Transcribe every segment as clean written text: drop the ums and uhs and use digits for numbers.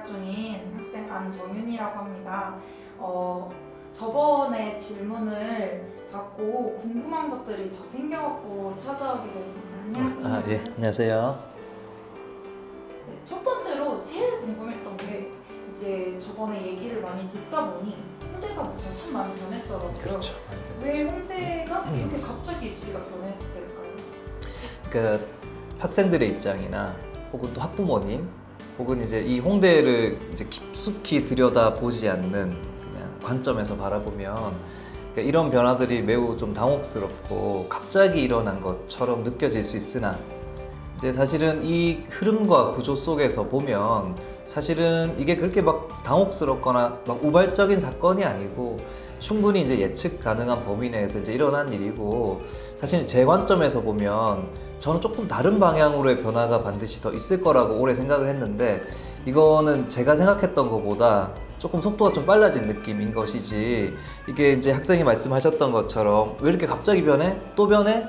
재학 중인 학생 안정윤이라고 합니다. 저번에 질문을 받고 궁금한 것들이 더 생겨갖고 찾아오게 됐습니다. 안녕하세요. 예, 안녕하세요. 네, 첫 번째로 제일 궁금했던 게 이제 저번에 얘기를 많이 듣다 보니 홍대가 참 많이 변했더라고요. 그렇죠. 왜 홍대가 이렇게 갑자기 입시가 변했을까요? 그 학생들의 입장이나 혹은 또 학부모님 혹은 이제 이 홍대를 이제 깊숙이 들여다 보지 않는 그냥 관점에서 바라보면 그러니까 이런 변화들이 매우 좀 당혹스럽고 갑자기 일어난 것처럼 느껴질 수 있으나 이제 사실은 이 흐름과 구조 속에서 보면 사실은 이게 그렇게 막 당혹스럽거나 막 우발적인 사건이 아니고 충분히 이제 예측 가능한 범위 내에서 이제 일어난 일이고 사실 제 관점에서 보면 저는 조금 다른 방향으로의 변화가 반드시 더 있을 거라고 오래 생각을 했는데 이거는 제가 생각했던 것보다 조금 속도가 좀 빨라진 느낌인 것이지 이게 이제 학생이 말씀하셨던 것처럼 왜 이렇게 갑자기 변해? 또 변해?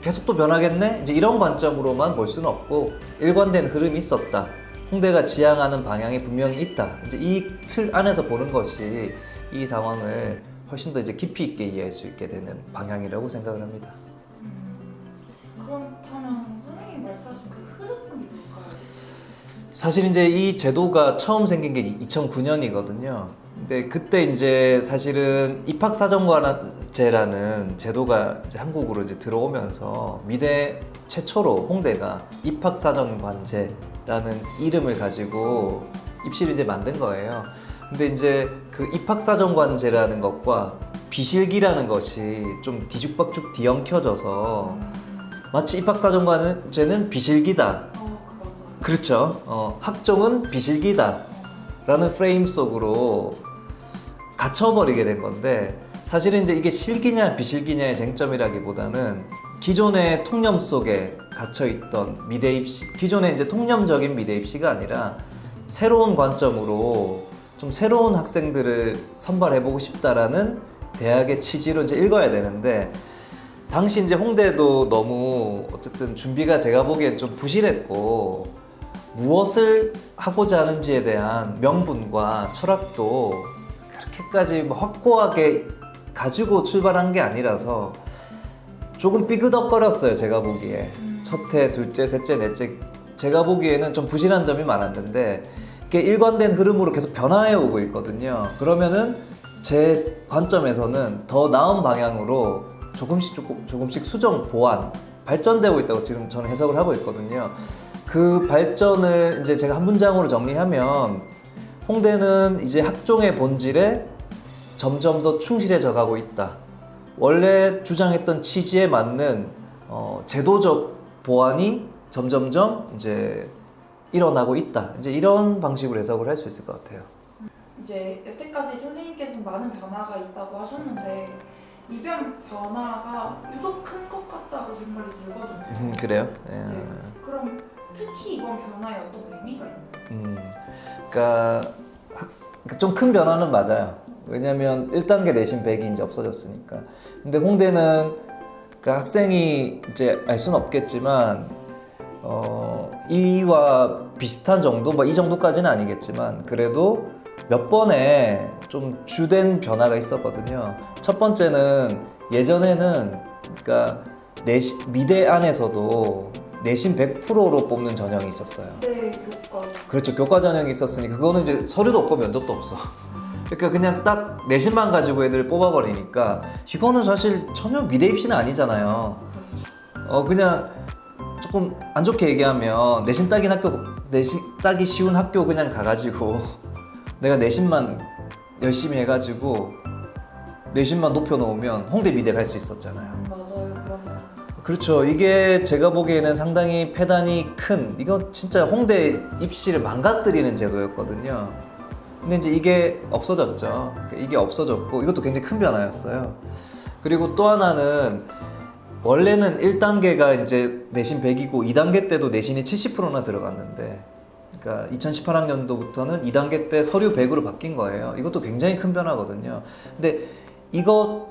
계속 또 변하겠네? 이제 이런 관점으로만 볼 수는 없고 일관된 흐름이 있었다. 홍대가 지향하는 방향이 분명히 있다. 이제 이 틀 안에서 보는 것이 이 상황을 훨씬 더 이제 깊이 있게 이해할 수 있게 되는 방향이라고 생각을 합니다. 그렇다면 선생님이 말씀하신 그 흐름이 뭘까요? 사실 이제 이 제도가 처음 생긴 게 2009년이거든요. 근데 그때 이제 사실은 입학사정관제라는 제도가 이제 한국으로 이제 들어오면서 미대 최초로 홍대가 입학사정관제라는 이름을 가지고 입시를 이제 만든 거예요. 근데 이제 그 입학사정관제라는 것과 비실기라는 것이 좀 뒤죽박죽 뒤엉켜져서 마치 입학사정관제는 비실기다. 맞아요. 그렇죠. 학종은 비실기다. 라는 프레임 속으로 갇혀버리게 된 건데 사실은 이제 이게 실기냐 비실기냐의 쟁점이라기보다는 기존의 통념 속에 갇혀있던 미대 입시, 기존의 이제 통념적인 미대 입시가 아니라 새로운 관점으로 좀 새로운 학생들을 선발해보고 싶다라는 대학의 취지로 이제 읽어야 되는데 당시 이제 홍대도 너무 어쨌든 준비가 제가 보기엔 좀 부실했고 무엇을 하고자 하는지에 대한 명분과 철학도 그렇게까지 뭐 확고하게 가지고 출발한 게 아니라서 조금 삐그덕거렸어요. 제가 보기에 첫 해, 둘째, 셋째, 넷째 제가 보기에는 좀 부실한 점이 많았는데 이게 일관된 흐름으로 계속 변화해 오고 있거든요. 그러면은 제 관점에서는 더 나은 방향으로 조금씩 수정, 보완, 발전되고 있다고 지금 저는 해석을 하고 있거든요. 그 발전을 이제 제가 한 문장으로 정리하면 홍대는 이제 학종의 본질에 점점 더 충실해져 가고 있다. 원래 주장했던 취지에 맞는 제도적 보완이 점점점 이제 일어나고 있다. 이제 이런 방식으로 해석을 할 수 있을 것 같아요. 이제 여태까지 선생님께서 많은 변화가 있다고 하셨는데 이 변화가 유독 큰 것 같다고 생각이 들거든요. 그래요? 네. 그럼 특히 이번 변화에 어떤 의미가 있나요? 그러니까 좀 큰 변화는 맞아요. 왜냐면 1단계 내신 100이 이제 없어졌으니까. 근데 홍대는 그러니까 학생이 이제 알 수는 없겠지만 이와 비슷한 정도, 뭐 이 정도까지는 아니겠지만 그래도 몇 번의 좀 주된 변화가 있었거든요. 첫 번째는 예전에는 그러니까 미대 안에서도 내신 100%로 뽑는 전형이 있었어요. 네, 교과. 그렇죠. 교과 전형이 있었으니 그거는 이제 서류도 없고 면접도 없어. 그러니까 그냥 딱 내신만 가지고 애들을 뽑아버리니까 이거는 사실 전혀 미대 입시는 아니잖아요. 그냥 조금 안 좋게 얘기하면 내신 따기 쉬운 학교 그냥 가가지고 내가 내신만 열심히 해가지고 내신만 높여놓으면 홍대 미대 갈 수 있었잖아요. 맞아요, 그러면. 그렇죠. 이게 제가 보기에는 상당히 패단이 큰, 이거 진짜 홍대 입시를 망가뜨리는 제도였거든요. 근데 이제 이게 없어졌죠. 이게 없어졌고 이것도 굉장히 큰 변화였어요. 그리고 또 하나는 원래는 1단계가 이제 내신 100이고 2단계 때도 내신이 70%나 들어갔는데 그러니까 2018학년도부터는 2단계 때 서류 100으로 바뀐 거예요. 이것도 굉장히 큰 변화거든요. 근데 이것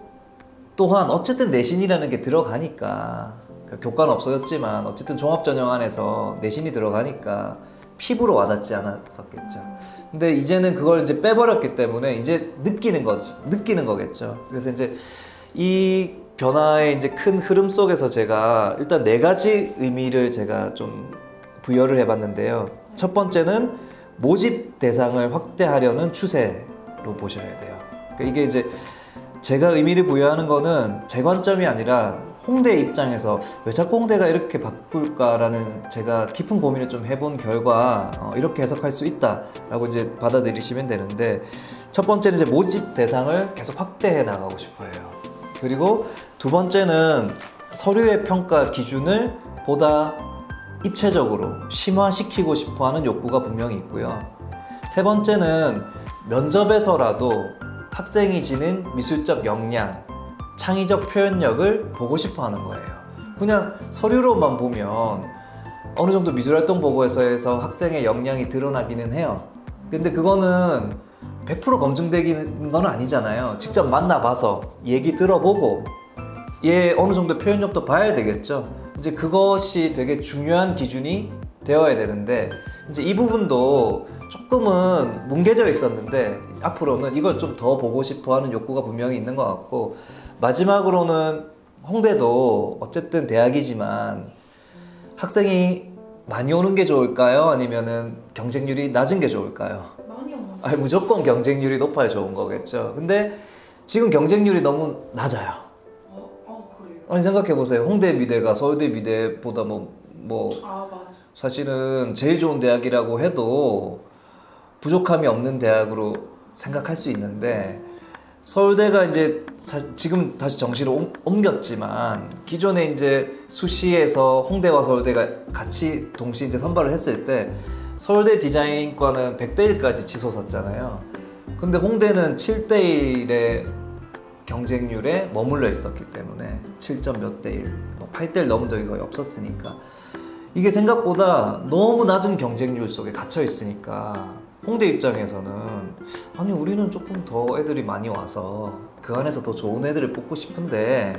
또한 어쨌든 내신이라는 게 들어가니까 그러니까 교과는 없어졌지만 어쨌든 종합전형 안에서 내신이 들어가니까 피부로 와닿지 않았었겠죠. 근데 이제는 그걸 이제 빼버렸기 때문에 이제 느끼는 거겠죠. 그래서 이제 이 변화의 이제 큰 흐름 속에서 제가 일단 4가지 의미를 제가 좀 부여를 해봤는데요. 첫 번째는 모집 대상을 확대하려는 추세로 보셔야 돼요. 그러니까 이게 이제 제가 의미를 부여하는 거는 제 관점이 아니라 홍대 입장에서 왜 자꾸 홍대가 이렇게 바꿀까라는 제가 깊은 고민을 좀 해본 결과 이렇게 해석할 수 있다라고 이제 받아들이시면 되는데, 첫 번째는 이제 모집 대상을 계속 확대해 나가고 싶어요. 그리고 두 번째는 서류의 평가 기준을 보다 입체적으로 심화시키고 싶어 하는 욕구가 분명히 있고요. 세 번째는 면접에서라도 학생이 지닌 미술적 역량, 창의적 표현력을 보고 싶어 하는 거예요. 그냥 서류로만 보면 어느 정도 미술활동 보고서에서 학생의 역량이 드러나기는 해요. 근데 그거는 100% 검증되는 건 아니잖아요. 직접 만나봐서 얘기 들어보고 얘 어느 정도 표현력도 봐야 되겠죠. 이제 그것이 되게 중요한 기준이 되어야 되는데, 이제 이 부분도 조금은 뭉개져 있었는데 앞으로는 이걸 좀 더 보고 싶어 하는 욕구가 분명히 있는 것 같고, 마지막으로는 홍대도 어쨌든 대학이지만 학생이 많이 오는 게 좋을까요? 아니면은 경쟁률이 낮은 게 좋을까요? 많이 오는 아니, 무조건 경쟁률이 높아야 좋은 거겠죠. 근데 지금 경쟁률이 너무 낮아요. 그래요? 아니, 생각해보세요. 홍대 미대가 서울대 미대보다 맞아. 사실은 제일 좋은 대학이라고 해도 부족함이 없는 대학으로 생각할 수 있는데, 서울대가 이제 지금 다시 정시로 옮겼지만 기존에 이제 수시에서 홍대와 서울대가 같이 동시에 이제 선발을 했을 때 서울대 디자인과는 100대 1까지 치솟았잖아요. 근데 홍대는 7대 1의 경쟁률에 머물러 있었기 때문에 7점 몇 대 1, 8대 1 넘은 적이 거의 없었으니까, 이게 생각보다 너무 낮은 경쟁률 속에 갇혀 있으니까 홍대 입장에서는 아니, 우리는 조금 더 애들이 많이 와서 그 안에서 더 좋은 애들을 뽑고 싶은데,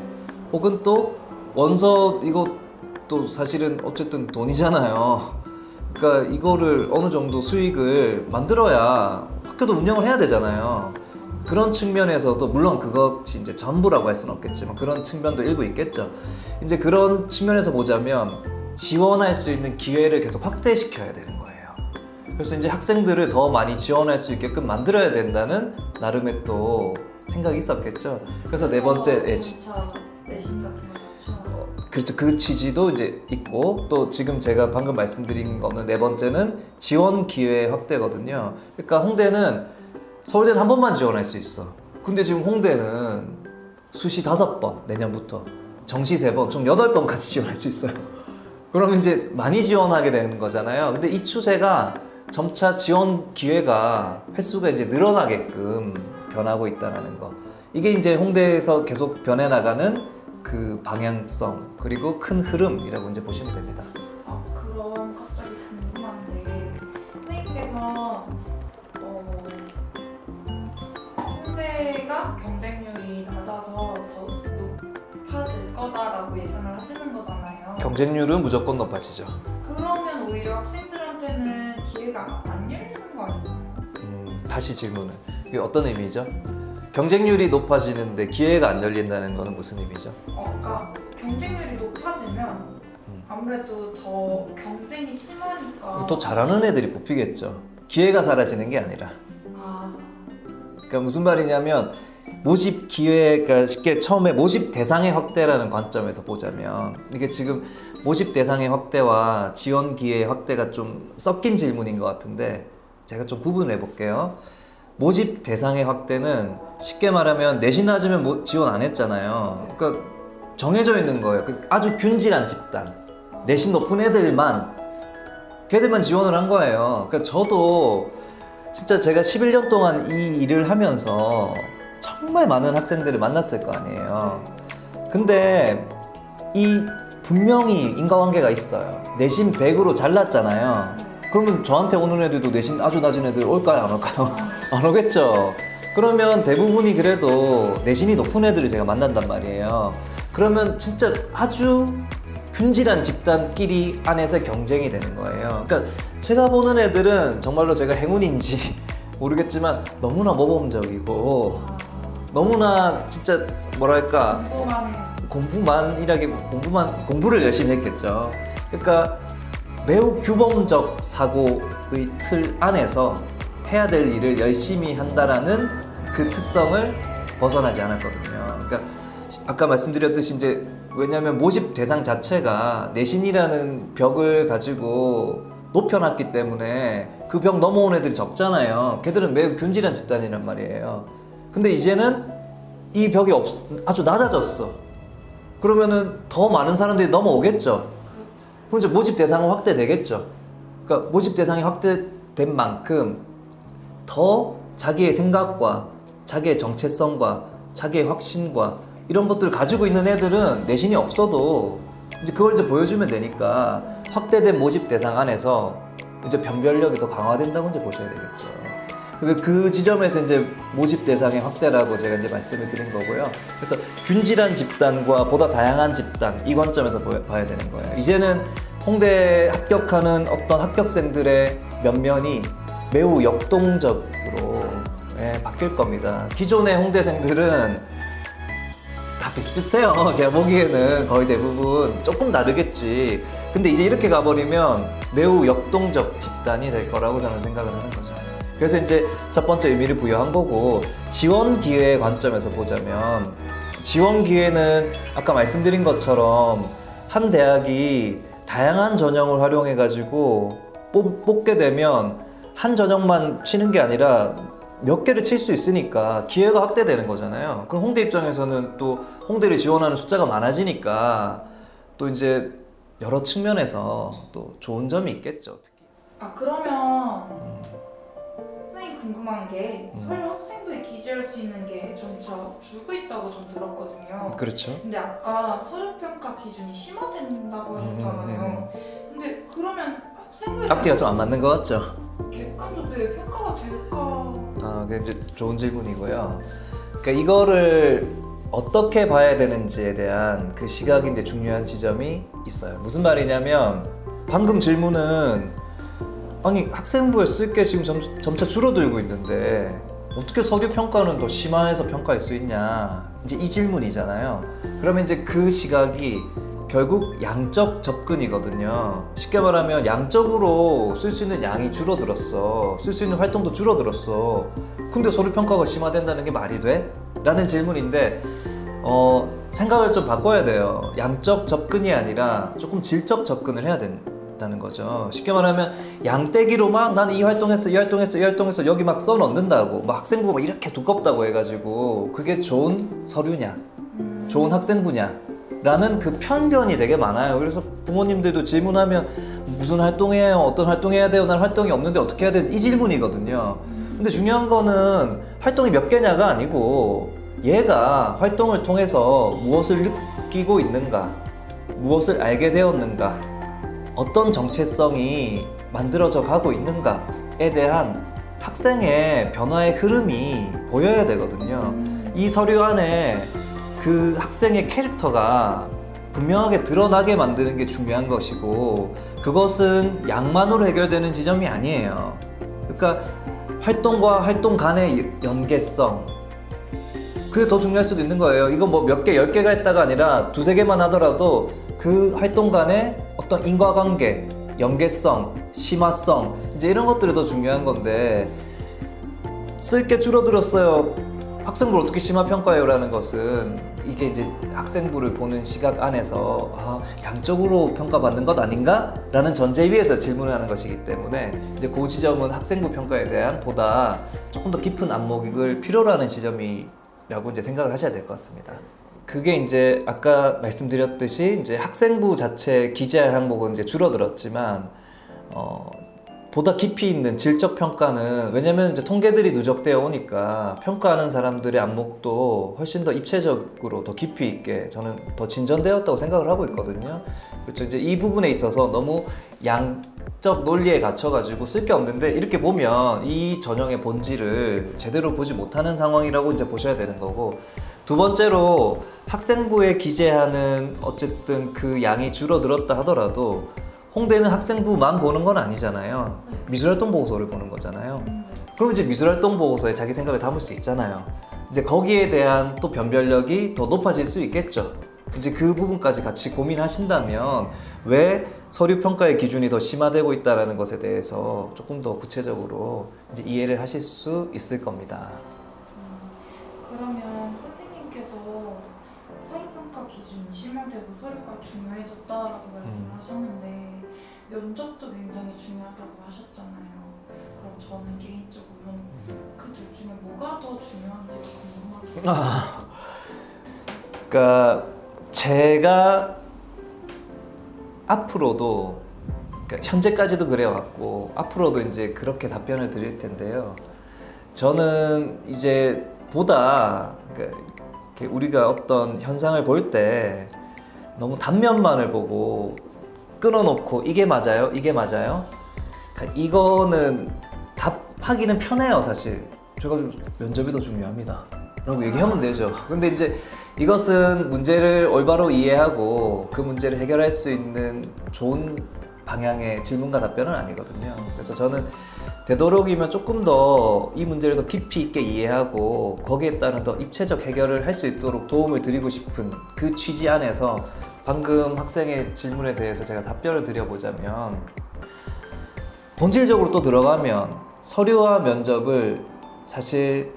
혹은 또 원서 이것도 사실은 어쨌든 돈이잖아요. 그러니까 이거를 어느 정도 수익을 만들어야 학교도 운영을 해야 되잖아요. 그런 측면에서도 물론 그것이 이제 전부라고 할 수는 없겠지만 그런 측면도 일부 있겠죠. 이제 그런 측면에서 보자면 지원할 수 있는 기회를 계속 확대시켜야 되는 거예요. 그래서 이제 학생들을 더 많이 지원할 수 있게끔 만들어야 된다는 나름의 또 생각이 있었겠죠. 그래서 네 번째, 진짜 내신 같은 거 맞춰. 그렇죠. 그 취지도 이제 있고, 또 지금 제가 방금 말씀드린 거는 네 번째는 지원 기회 확대거든요. 그러니까 홍대는 서울대는 한 번만 지원할 수 있어. 근데 지금 홍대는 수시 5번, 내년부터 정시 3번, 총 8번 같이 지원할 수 있어요. 그러면 이제 많이 지원하게 되는 거잖아요. 근데 이 추세가 점차 지원 기회가 횟수가 이제 늘어나게끔 변하고 있다는 거. 이게 이제 홍대에서 계속 변해나가는 그 방향성, 그리고 큰 흐름이라고 이제 보시면 됩니다. 그럼 갑자기 궁금한데, 선생님께서 홍대가 경쟁률이 낮아서 더 높아질 거다라고 예상을 하시는 거잖아요. 경쟁률은 무조건 높아지죠. 그러면 오히려 학생들한테는 기회가 안 열리는 거 아니에요? 다시 질문은 이게 어떤 의미죠? 경쟁률이 높아지는데 기회가 안 열린다는 거는 무슨 의미죠? 그러니까 경쟁률이 높아지면 아무래도 더 경쟁이 심하니까 또 잘하는 애들이 뽑히겠죠. 기회가 사라지는 게 아니라. 그러니까 무슨 말이냐면, 모집 기회가 쉽게 처음에 모집 대상의 확대라는 관점에서 보자면, 이게 지금 모집 대상의 확대와 지원 기회의 확대가 좀 섞인 질문인 것 같은데 제가 좀 구분을 해볼게요. 모집 대상의 확대는 쉽게 말하면 내신 낮으면 지원 안 했잖아요. 그러니까 정해져 있는 거예요. 아주 균질한 집단, 내신 높은 애들만, 걔들만 지원을 한 거예요. 그러니까 저도 진짜 제가 11년 동안 이 일을 하면서 정말 많은 학생들을 만났을 거 아니에요. 근데 이 분명히 인과관계가 있어요. 내신 100으로 잘났잖아요. 그러면 저한테 오는 애들도 내신 아주 낮은 애들 올까요? 안 올까요? 안 오겠죠. 그러면 대부분이 그래도 내신이 높은 애들을 제가 만난단 말이에요. 그러면 진짜 아주 균질한 집단끼리 안에서 경쟁이 되는 거예요. 그러니까 제가 보는 애들은 정말로 제가 행운인지 모르겠지만 너무나 모범적이고 아, 너무나 진짜 뭐랄까 궁금하네요. 공부를 열심히 했겠죠. 그러니까 매우 규범적 사고의 틀 안에서 해야 될 일을 열심히 한다라는 그 특성을 벗어나지 않았거든요. 그러니까 아까 말씀드렸듯이 이제 왜냐하면 모집 대상 자체가 내신이라는 벽을 가지고 높여놨기 때문에 그 벽 넘어온 애들이 적잖아요. 걔들은 매우 균질한 집단이란 말이에요. 근데 이제는 이 벽이 아주 낮아졌어. 그러면은 더 많은 사람들이 넘어오겠죠. 그럼 이제 모집 대상은 확대되겠죠. 그러니까 모집 대상이 확대된 만큼 더 자기의 생각과 자기의 정체성과 자기의 확신과 이런 것들을 가지고 있는 애들은 내신이 없어도 이제 그걸 이제 보여주면 되니까 확대된 모집 대상 안에서 이제 변별력이 더 강화된다고 이제 보셔야 되겠죠. 그 지점에서 이제 모집 대상의 확대라고 제가 이제 말씀을 드린 거고요. 그래서 균질한 집단과 보다 다양한 집단 이 관점에서 봐야 되는 거예요. 이제는 홍대 합격하는 어떤 합격생들의 면면이 매우 역동적으로 바뀔 겁니다. 기존의 홍대생들은 다 비슷비슷해요. 제가 보기에는 거의 대부분 조금 다르겠지. 근데 이제 이렇게 가버리면 매우 역동적 집단이 될 거라고 저는 생각을 하는 거죠. 그래서 이제 첫 번째 의미를 부여한 거고, 지원 기회의 관점에서 보자면 지원 기회는 아까 말씀드린 것처럼 한 대학이 다양한 전형을 활용해 가지고 뽑게 되면 한 전형만 치는 게 아니라 몇 개를 칠 수 있으니까 기회가 확대되는 거잖아요. 그럼 홍대 입장에서는 또 홍대를 지원하는 숫자가 많아지니까 또 이제 여러 측면에서 또 좋은 점이 있겠죠. 특히. 아 그러면 선생님 궁금한 게 음. 서류 학생부에 기재할 수 있는 게 점차 줄고 있다고 좀 들었거든요. 그렇죠. 근데 아까 서류 평가 기준이 심화된다고 하셨잖아요. 근데 그러면 학생부에 앞뒤가 좀 안 맞는 것 같죠? 객관적으로 평가가 될까? 아, 그게 이제 좋은 질문이고요. 그러니까 이거를 어떻게 봐야 되는지에 대한 그 시각이 이제 중요한 지점이 있어요. 무슨 말이냐면 방금 질문은 아니 학생부에 쓸 게 지금 점차 줄어들고 있는데 어떻게 서류 평가는 더 심화해서 평가할 수 있냐, 이제 이 질문이잖아요. 그러면 이제 그 시각이 결국 양적 접근이거든요. 쉽게 말하면 양적으로 쓸 수 있는 양이 줄어들었어. 쓸 수 있는 활동도 줄어들었어. 근데 서류 평가가 심화된다는 게 말이 돼? 라는 질문인데 생각을 좀 바꿔야 돼요. 양적 접근이 아니라 조금 질적 접근을 해야 된다는 거죠. 쉽게 말하면 양떼기로 막 나는 이 활동했어, 이 활동했어, 이 활동했어 여기 막 써 넣는다고 막 학생부가 막 이렇게 두껍다고 해가지고 그게 좋은 서류냐, 좋은 학생부냐 라는 그 편견이 되게 많아요. 그래서 부모님들도 질문하면 무슨 활동해요? 어떤 활동해야 돼요? 난 활동이 없는데 어떻게 해야 되는지 이 질문이거든요. 근데 중요한 거는 활동이 몇 개냐가 아니고 얘가 활동을 통해서 무엇을 느끼고 있는가, 무엇을 알게 되었는가, 어떤 정체성이 만들어져 가고 있는가에 대한 학생의 변화의 흐름이 보여야 되거든요. 이 서류 안에 그 학생의 캐릭터가 분명하게 드러나게 만드는 게 중요한 것이고, 그것은 양만으로 해결되는 지점이 아니에요. 그러니까 활동과 활동 간의 연계성, 그게 더 중요할 수도 있는 거예요. 이거 뭐 몇 개, 10개가 했다가 아니라 두세 개만 하더라도 그 활동 간의 어떤 인과관계, 연계성, 심화성, 이제 이런 것들이 더 중요한 건데, 쓸 게 줄어들었어요. 학생부를 어떻게 심화평가해요? 라는 것은 이게 이제 학생부를 보는 시각 안에서 양적으로 평가받는 것 아닌가? 라는 전제 위에서 질문을 하는 것이기 때문에 이제 그 지점은 학생부 평가에 대한 보다 조금 더 깊은 안목을 필요로 하는 지점이라고 이제 생각을 하셔야 될 것 같습니다. 그게 이제 아까 말씀드렸듯이 이제 학생부 자체 기재할 항목은 이제 줄어들었지만 보다 깊이 있는 질적 평가는, 왜냐면 이제 통계들이 누적되어 오니까 평가하는 사람들의 안목도 훨씬 더 입체적으로 더 깊이 있게 저는 더 진전되었다고 생각을 하고 있거든요. 그렇죠. 이제 이 부분에 있어서 너무 양적 논리에 갇혀가지고 쓸 게 없는데, 이렇게 보면 이 전형의 본질을 제대로 보지 못하는 상황이라고 이제 보셔야 되는 거고, 두 번째로 학생부에 기재하는 어쨌든 그 양이 줄어들었다 하더라도 홍대는 학생부만 보는 건 아니잖아요. 네. 미술활동 보고서를 보는 거잖아요. 네. 그럼 이제 미술활동 보고서에 자기 생각을 담을 수 있잖아요. 이제 거기에 대한 또 변별력이 더 높아질 수 있겠죠. 이제 그 부분까지 같이 고민하신다면 왜 서류 평가의 기준이 더 심화되고 있다는 것에 대해서 조금 더 구체적으로 이제 이해를 하실 수 있을 겁니다. 그러면 선생님께서 서류평가 기준이 심화되고 서류가 중요해졌다라고 말씀하셨는데 면접도 굉장히 중요하다고 하셨잖아요. 그럼 저는 개인적으로는 그 둘 중에 뭐가 더 중요한지 궁금하거든요. 그러니까 제가 앞으로도 그러니까 현재까지도 그래왔고 앞으로도 이제 그렇게 답변을 드릴 텐데요. 저는 이제 보다 그러니까 이렇게 우리가 어떤 현상을 볼 때 너무 단면만을 보고 끊어놓고 이게 맞아요? 이게 맞아요? 그러니까 이거는 답하기는 편해요, 사실. 제가 좀 면접이 더 중요합니다 라고 얘기하면 되죠. 근데 이제 이것은 문제를 올바로 이해하고 그 문제를 해결할 수 있는 좋은 방향의 질문과 답변은 아니거든요. 그래서 저는 되도록이면 조금 더 이 문제를 더 깊이 있게 이해하고 거기에 따른 더 입체적 해결을 할 수 있도록 도움을 드리고 싶은 그 취지 안에서 방금 학생의 질문에 대해서 제가 답변을 드려보자면, 본질적으로 또 들어가면 서류와 면접을 사실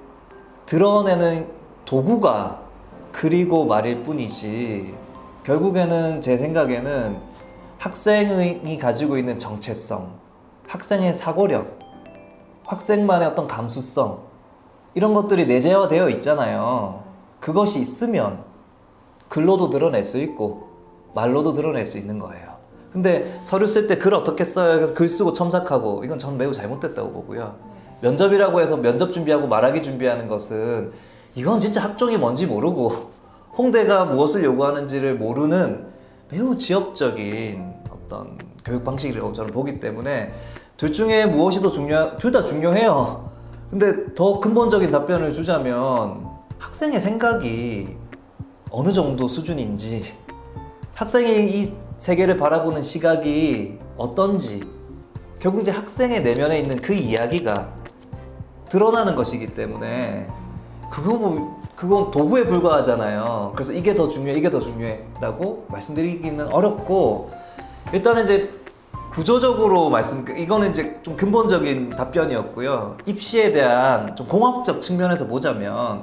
드러내는 도구가 글이고 말일 뿐이지, 결국에는 제 생각에는 학생이 가지고 있는 정체성, 학생의 사고력, 학생만의 어떤 감수성, 이런 것들이 내재화되어 있잖아요. 그것이 있으면 글로도 드러낼 수 있고 말로도 드러낼 수 있는 거예요. 근데 서류 쓸 때 글 어떻게 써요? 그래서 글 쓰고 첨삭하고, 이건 전 매우 잘못됐다고 보고요. 면접이라고 해서 면접 준비하고 말하기 준비하는 것은 이건 진짜 학종이 뭔지 모르고 홍대가 무엇을 요구하는지를 모르는 매우 지엽적인 어떤 교육 방식이라고 저는 보기 때문에 둘 중에 무엇이 더 둘 다 중요해요. 근데 더 근본적인 답변을 주자면 학생의 생각이 어느 정도 수준인지, 학생이 이 세계를 바라보는 시각이 어떤지, 결국 이제 학생의 내면에 있는 그 이야기가 드러나는 것이기 때문에 그건 도구에 불과하잖아요. 그래서 이게 더 중요해, 이게 더 중요해라고 말씀드리기는 어렵고, 일단은 이제 구조적으로 이거는 이제 좀 근본적인 답변이었고요. 입시에 대한 좀 공학적 측면에서 보자면,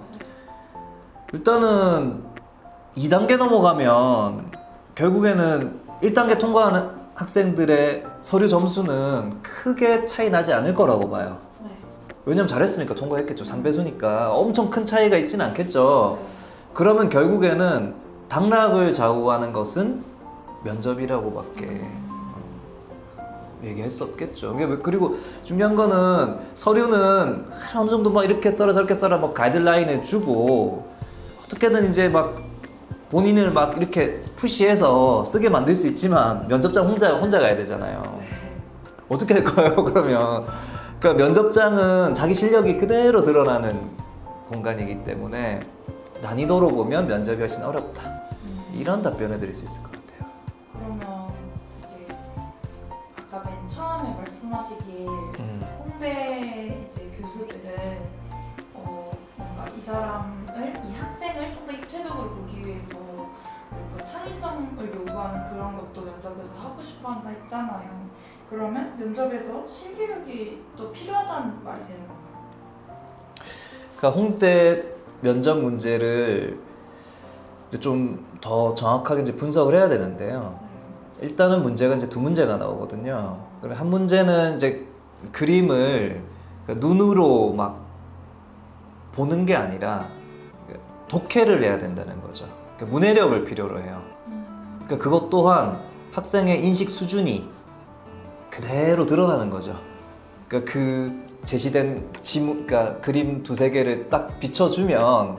일단은 2단계 넘어가면 결국에는 1단계 통과하는 학생들의 서류 점수는 크게 차이 나지 않을 거라고 봐요. 네. 왜냐면 잘했으니까 통과했겠죠. 3배수니까 엄청 큰 차이가 있지는 않겠죠. 그러면 결국에는 당락을 좌우하는 것은 면접이라고밖에 얘기할 수 없겠죠. 그리고 중요한 거는 서류는 어느 정도 막 이렇게 써라 저렇게 써라 뭐 가이드라인을 주고 어떻게든 이제 막 본인을 막 이렇게 푸시해서 쓰게 만들 수 있지만 면접장 혼자 가야 되잖아요. 어떻게 할 거예요, 그러면? 그러니까 면접장은 자기 실력이 그대로 드러나는 공간이기 때문에 난이도로 보면 면접이 훨씬 어렵다. 이런 답변을 드릴 수 있을 것 같아요. 그러면 이제 아까 맨 처음에 말씀하시길 홍대 이제 교수들은 뭔가 이 학생을 좀 더 입체적으로 보기 위해서 뭔가 창의성을 요구하는 그런 것도 면접에서 하고 싶어 한다 했잖아요. 그러면 면접에서 실기력이 또 필요하다는 말이 되는 건가요? 그러니까 홍대 면접 문제를 좀 더 정확하게 이제 분석을 해야 되는데요. 일단은 문제가 이제 두 문제가 나오거든요. 한 문제는 이제 그림을 그러니까 눈으로 막 보는 게 아니라 독해를 해야 된다는 거죠. 그러니까 문해력을 필요로 해요. 그러니까 그것 또한 학생의 인식 수준이 그대로 드러나는 거죠. 그러니까 그 제시된 그러니까 그림 두세 개를 딱 비춰주면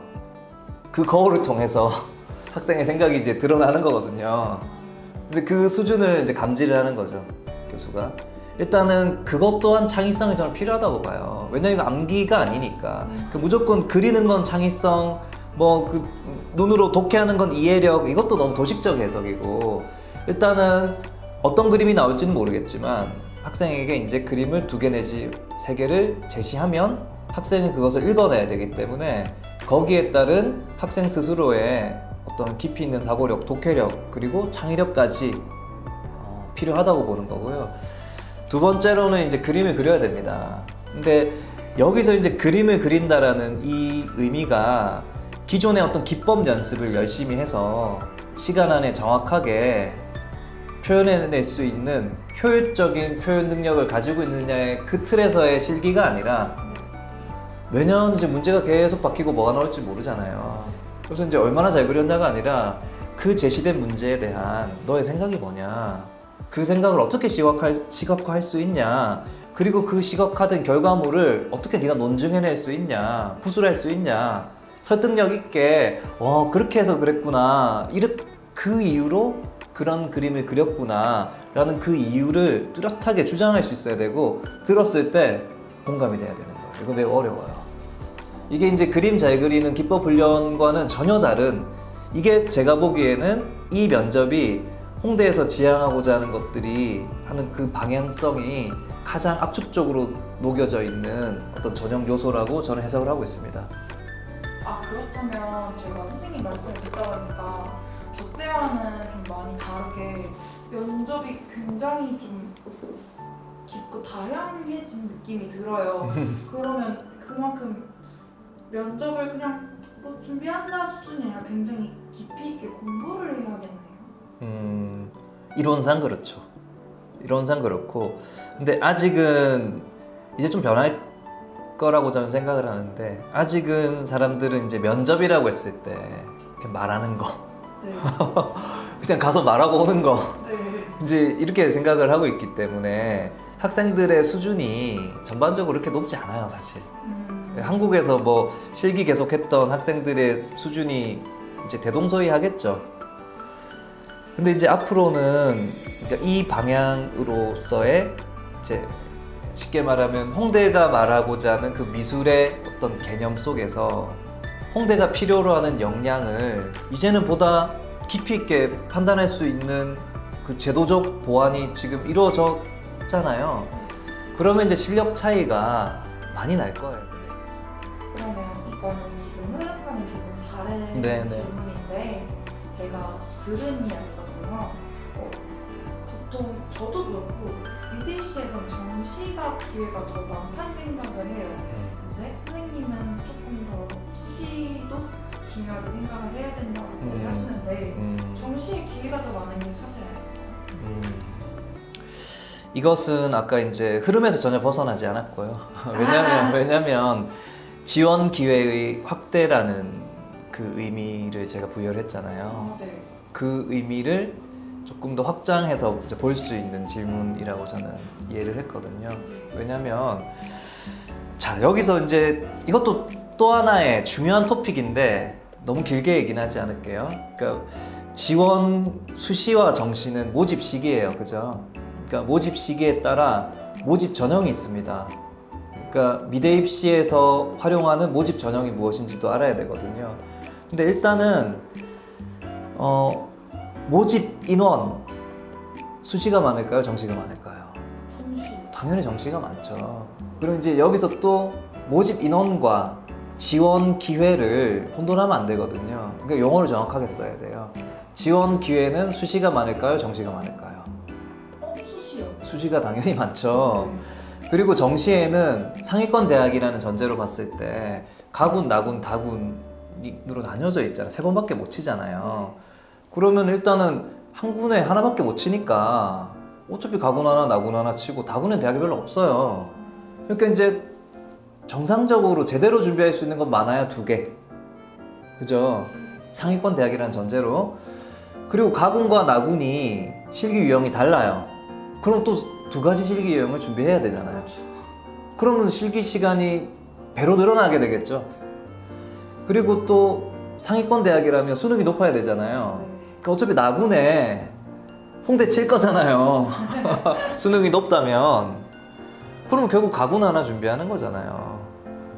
그 거울을 통해서 학생의 생각이 이제 드러나는 거거든요. 근데 그 수준을 이제 감지를 하는 거죠, 교수가. 일단은 그것 또한 창의성이 저는 필요하다고 봐요. 왜냐면 이거 암기가 아니니까. 그 무조건 그리는 건 창의성, 뭐 그 눈으로 독해하는 건 이해력, 이것도 너무 도식적 해석이고, 일단은 어떤 그림이 나올지는 모르겠지만 학생에게 이제 그림을 2개 내지 3개를 제시하면 학생은 그것을 읽어내야 되기 때문에 거기에 따른 학생 스스로의 어떤 깊이 있는 사고력, 독해력, 그리고 창의력까지 필요하다고 보는 거고요. 2번째로는 이제 그림을 그려야 됩니다. 근데 여기서 이제 그림을 그린다라는 이 의미가 기존의 어떤 기법 연습을 열심히 해서 시간 안에 정확하게 표현해낼 수 있는 효율적인 표현 능력을 가지고 있느냐의 그 틀에서의 실기가 아니라 매년 이제 문제가 계속 바뀌고 뭐가 나올지 모르잖아요. 그래서 이제 얼마나 잘 그렸냐가 아니라 그 제시된 문제에 대한 너의 생각이 뭐냐, 그 생각을 어떻게 시각화할 수 있냐, 그리고 그 시각화된 결과물을 어떻게 네가 논증해낼 수 있냐, 구술할 수 있냐, 설득력 있게 그렇게 해서 그랬구나, 그 이유로 그런 그림을 그렸구나 라는 그 이유를 뚜렷하게 주장할 수 있어야 되고, 들었을 때 공감이 돼야 되는 거예요. 이거 매우 어려워요. 이게 이제 그림 잘 그리는 기법 훈련과는 전혀 다른, 이게 제가 보기에는 이 면접이 홍대에서 지향하고자 하는 것들이 하는 그 방향성이 가장 압축적으로 녹여져 있는 어떤 전형 요소라고 저는 해석을 하고 있습니다. 그렇다면 제가 선생님 말씀을 듣다 보니까 저 때와는 좀 많이 다르게 면접이 굉장히 좀 깊고 다양해진 느낌이 들어요. 그러면 그만큼 면접을 그냥 뭐 준비한다 수준이 아니라 굉장히 깊이 있게 공부를 해야겠네요. 이론상 그렇죠. 이론상 그렇고, 근데 아직은 이제 좀 변할 거라고 저는 생각을 하는데, 아직은 사람들은 이제 면접이라고 했을 때 그냥 말하는 거, 네. 그냥 가서 말하고 오는 거, 네. 이제 이렇게 생각을 하고 있기 때문에 학생들의 수준이 전반적으로 그렇게 높지 않아요, 사실. 한국에서 뭐 실기 계속했던 학생들의 수준이 이제 대동소이하겠죠. 근데 이제 앞으로는 그러니까 이 방향으로서의 이제 쉽게 말하면 홍대가 말하고자 하는 그 미술의 어떤 개념 속에서 홍대가 필요로 하는 역량을 이제는 보다 깊이 있게 판단할 수 있는 그 제도적 보완이 지금 이루어졌잖아요. 그러면 이제 실력 차이가 많이 날 거예요. 그러면 이거는 지금 흐름과는 조금 다른 네네. 질문인데 제가 들은 이야기거든요. 보통 저도 그렇고 유대시에선 정시가 기회가 더 많다는 생각을 해요. 근데 선생님은 조금 더 수시도 중요하게 생각을 해야 된다고 하시는데 정시에 기회가 더 많은 게 사실아요? 이것은 아까 이제 흐름에서 전혀 벗어나지 않았고요. 왜냐면 지원 기회의 확대라는 그 의미를 제가 부여를 했잖아요. 네. 그 의미를 조금 더 확장해서 볼 수 있는 질문이라고 저는 이해를 했거든요. 왜냐면 자, 여기서 이제 이것도 또 하나의 중요한 토픽인데 너무 길게 얘기는 하지 않을게요. 그러니까 지원 수시와 정시는 모집 시기예요, 그죠? 그러니까 모집 시기에 따라 모집 전형이 있습니다. 그러니까 미대 입시에서 활용하는 모집 전형이 무엇인지도 알아야 되거든요. 근데 일단은 모집 인원 수시가 많을까요, 정시가 많을까요? 정시. 당연히 정시가 많죠. 그럼 이제 여기서 또 모집 인원과 지원 기회를 혼돈하면 안 되거든요. 그러니까 용어를 정확하게 써야 돼요. 지원 기회는 수시가 많을까요, 정시가 많을까요? 수시요. 수시가 당연히 많죠. 그리고 정시에는 상위권 대학이라는 전제로 봤을 때 가군, 나군, 다군으로 나뉘어져 있잖아요. 3번밖에 못 치잖아요. 그러면 일단은 한 군에 하나밖에 못 치니까 어차피 가군 하나, 나군 하나 치고 다군엔 대학이 별로 없어요. 그러니까 이제 정상적으로 제대로 준비할 수 있는 건 많아야 2개. 그죠? 상위권 대학이라는 전제로. 그리고 가군과 나군이 실기 유형이 달라요. 그럼 또 2가지 실기 유형을 준비해야 되잖아요. 그러면 실기 시간이 배로 늘어나게 되겠죠. 그리고 또 상위권 대학이라면 수능이 높아야 되잖아요. 그러니까 어차피 나군에 홍대 칠 거잖아요. 수능이 높다면. 그럼 결국 가군 하나 준비하는 거잖아요.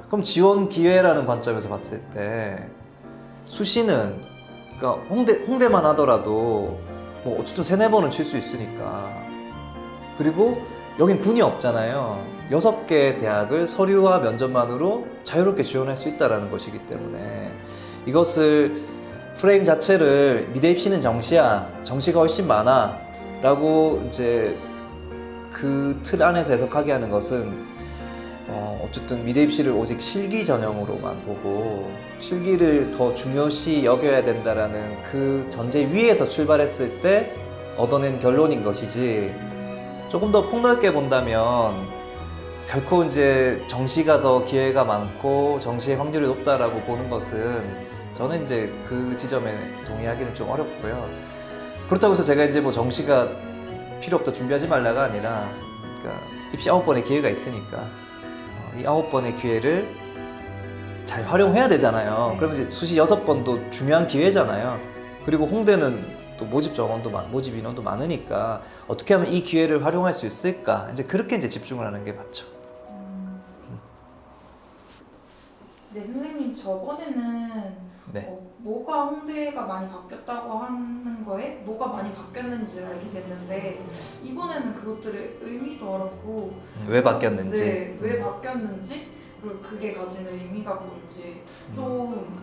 그럼 지원 기회라는 관점에서 봤을 때 수시는 그러니까 홍대만 하더라도 뭐 어쨌든 3-4번은 칠 수 있으니까. 그리고 여긴 군이 없잖아요. 6개 대학을 서류와 면접만으로 자유롭게 지원할 수 있다는 것이기 때문에 이것을 프레임 자체를 미대 입시는 정시야, 정시가 훨씬 많아 라고 이제 그 틀 안에서 해석하게 하는 것은 어쨌든 미대 입시를 오직 실기 전형으로만 보고 실기를 더 중요시 여겨야 된다라는 그 전제 위에서 출발했을 때 얻어낸 결론인 것이지, 조금 더 폭넓게 본다면 결코 이제 정시가 더 기회가 많고 정시의 확률이 높다라고 보는 것은 저는 이제 그 지점에 동의하기는 좀 어렵고요. 그렇다고 해서 제가 이제 뭐 정시가 필요 없다, 준비하지 말라가 아니라, 그러니까 입시 9번의 기회가 있으니까 이 9번의 기회를 잘 활용해야 되잖아요. 그러면 이제 수시 6번도 중요한 기회잖아요. 그리고 홍대는 또 모집 정원도 모집 인원도 많으니까 어떻게 하면 이 기회를 활용할 수 있을까, 이제 그렇게 이제 집중을 하는 게 맞죠. 네, 선생님, 저번에는 네. 뭐가 홍대가 많이 바뀌었다고 하는 거에 뭐가 많이 바뀌었는지를 알게 됐는데, 이번에는 그것들의 의미도 알았고 왜 바뀌었는지. 네, 왜 바뀌었는지, 그리고 그게 가지는 의미가 뭔지 좀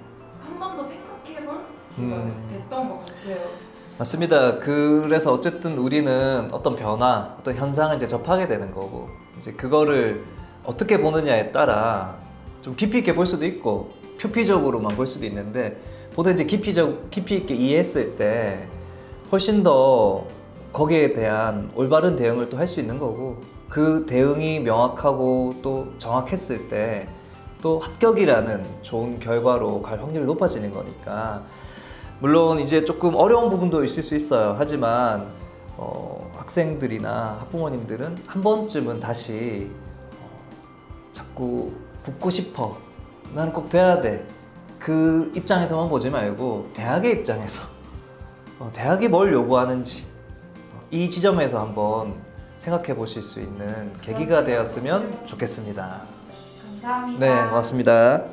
한 번 더 생각해볼 기회가 됐던 것 같아요. 맞습니다. 그래서 어쨌든 우리는 어떤 변화, 어떤 현상을 이제 접하게 되는 거고, 이제 그거를 어떻게 보느냐에 따라 좀 깊이 있게 볼 수도 있고 표피적으로만 볼 수도 있는데, 보다 이제 깊이 있게 이해했을 때 훨씬 더 거기에 대한 올바른 대응을 또 할 수 있는 거고, 그 대응이 명확하고 또 정확했을 때 또 합격이라는 좋은 결과로 갈 확률이 높아지는 거니까, 물론 이제 조금 어려운 부분도 있을 수 있어요. 하지만 학생들이나 학부모님들은 한 번쯤은 다시 자꾸 붙고 싶어, 나는 꼭 돼야 돼, 그 입장에서만 보지 말고 대학의 입장에서 대학이 뭘 요구하는지 이 지점에서 한번 생각해 보실 수 있는 계기가 되었으면 좋겠습니다. 감사합니다. 네, 고맙습니다.